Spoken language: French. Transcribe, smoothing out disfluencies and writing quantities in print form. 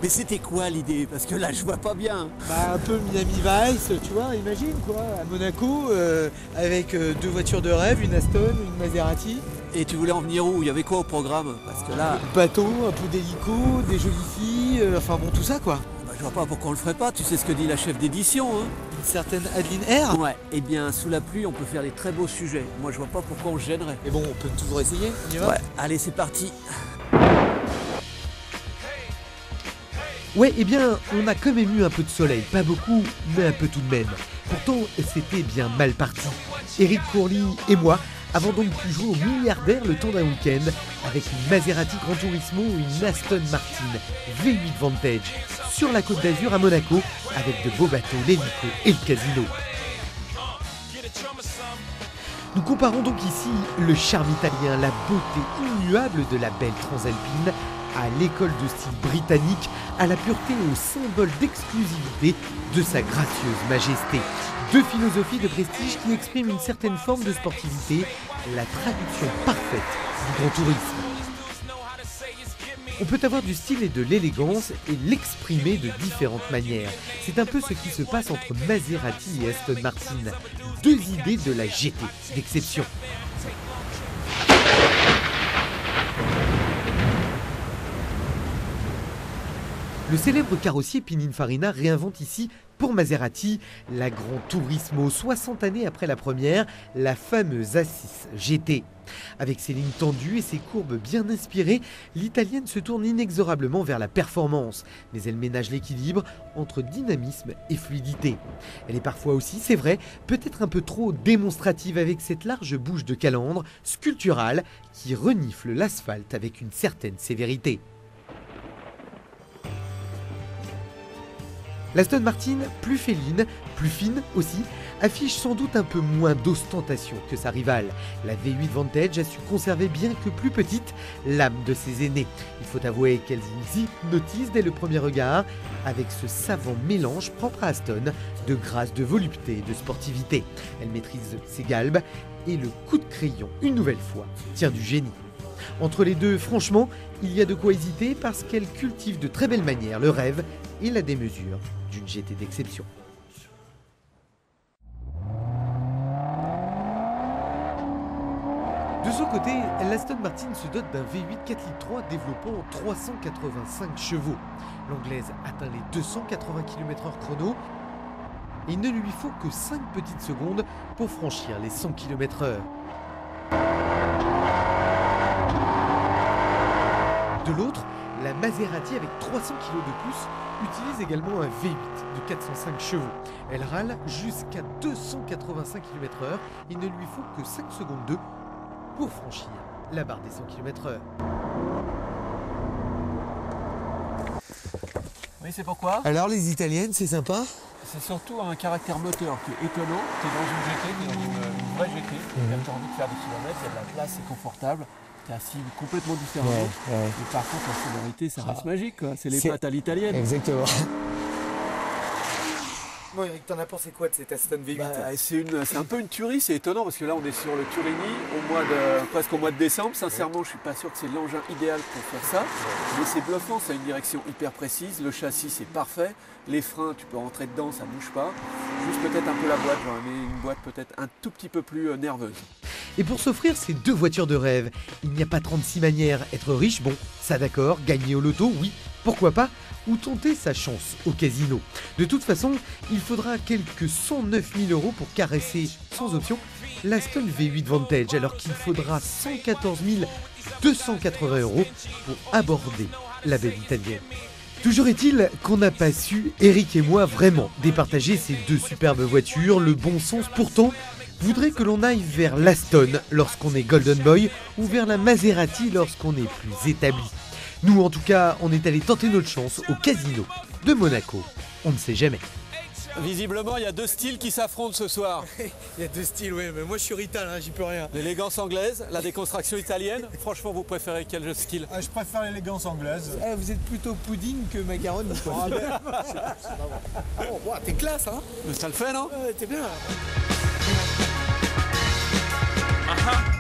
Mais c'était quoi l'idée? Parce que là, je vois pas bien. Bah un peu Miami Vice, tu vois, imagine quoi, à Monaco, avec deux voitures de rêve, une Aston, une Maserati. Et tu voulais en venir où? Il y avait quoi au programme? Parce que là, Bateau, un peu d'hélico, des jolies filles, enfin bon tout ça quoi. bah, je vois pas pourquoi on le ferait pas. Tu sais ce que dit la chef d'édition, hein? Une certaine Adeline R. Ouais, eh bien, sous la pluie, on peut faire des très beaux sujets. Moi, je vois pas pourquoi on se gênerait. Mais bon, on peut toujours essayer, on y va. Ouais, allez, c'est parti. Ouais, eh bien, on a quand même eu un peu de soleil, pas beaucoup, mais un peu tout de même. Pourtant, c'était bien mal parti. Eric Courly et moi avons donc pu jouer au milliardaire le temps d'un week-end avec une Maserati Gran Turismo et une Aston Martin V8 Vantage sur la Côte d'Azur à Monaco avec de beaux bateaux, l'hélico et le casino. Nous comparons donc ici le charme italien, la beauté immuable de la belle transalpine à l'école de style britannique, à la pureté et au symbole d'exclusivité de sa gracieuse majesté. Deux philosophies de prestige qui expriment une certaine forme de sportivité, la traduction parfaite du grand tourisme. On peut avoir du style et de l'élégance et l'exprimer de différentes manières. C'est un peu ce qui se passe entre Maserati et Aston Martin, deux idées de la GT d'exception. Le célèbre carrossier Pininfarina réinvente ici, pour Maserati, la Gran Turismo, 60 années après la première, la fameuse A6 GT. Avec ses lignes tendues et ses courbes bien inspirées, l'italienne se tourne inexorablement vers la performance, mais elle ménage l'équilibre entre dynamisme et fluidité. Elle est parfois aussi, c'est vrai, peut-être un peu trop démonstrative avec cette large bouche de calandre, sculpturale, qui renifle l'asphalte avec une certaine sévérité. L'Aston Martin, plus féline, plus fine aussi, affiche sans doute un peu moins d'ostentation que sa rivale. La V8 Vantage a su conserver, bien que plus petite, l'âme de ses aînés. Il faut avouer qu'elle vous hypnotise dès le premier regard, avec ce savant mélange propre à Aston, de grâce, de volupté et de sportivité. Elle maîtrise ses galbes et le coup de crayon, une nouvelle fois, tient du génie. Entre les deux, franchement, il y a de quoi hésiter parce qu'elle cultive de très belles manières le rêve et la démesure d'une GT d'exception. De son côté, l'Aston Martin se dote d'un V8 4 litres 3 développant 385 chevaux. L'anglaise atteint les 280 km/h chrono et il ne lui faut que 5 petites secondes pour franchir les 100 km/h. De l'autre, la Maserati avec 300 kg de plus utilise également un V8 de 405 chevaux. Elle râle jusqu'à 285 km/h. Il ne lui faut que 5 secondes 2 pour franchir la barre des 100 km/h. Oui, c'est pourquoi? Alors les italiennes, c'est sympa. C'est surtout un caractère moteur qui est étonnant. Tu es dans une GT, tu es dans une vraie GT. Tu as envie de faire des kilomètres, il y a de la place, c'est confortable. Tu es assis complètement différemment. Ouais. Et par contre, la sonorité, ça reste magique, quoi. C'est les pattes à l'italienne. Exactement. Bon Eric, t'en as pensé quoi de cette Aston V8? C'est un peu une tuerie, c'est étonnant parce que là on est sur le Turini presque au mois de décembre. Sincèrement, je suis pas sûr que c'est l'engin idéal pour faire ça, mais c'est bluffant, ça a une direction hyper précise, le châssis c'est parfait, les freins tu peux rentrer dedans, ça bouge pas. Juste peut-être un peu la boîte, j'aurais aimé une boîte peut-être un tout petit peu plus nerveuse. Et pour s'offrir ces deux voitures de rêve, il n'y a pas 36 manières. Être riche, bon, ça d'accord, gagner au loto, oui, pourquoi pas, ou tenter sa chance au casino. De toute façon, il faudra quelques 109 000 € pour caresser, sans option, l'Aston V8 Vantage, alors qu'il faudra 114 280 € pour aborder la belle italienne. Toujours est-il qu'on n'a pas su, Eric et moi, vraiment départager ces deux superbes voitures. Le bon sens, pourtant, voudrait que l'on aille vers l'Aston lorsqu'on est Golden Boy ou vers la Maserati lorsqu'on est plus établi. Nous, en tout cas, on est allé tenter notre chance au casino de Monaco. On ne sait jamais. Visiblement, il y a deux styles qui s'affrontent ce soir. Il y a deux styles, oui, mais moi je suis rital, hein, j'y peux rien. L'élégance anglaise, la déconstruction italienne. Franchement, vous préférez quel style? Je préfère l'élégance anglaise. Vous êtes plutôt pudding que macaroni, quoi. T'es classe, hein? Ça le fait, non? T'es bien. Uh-huh.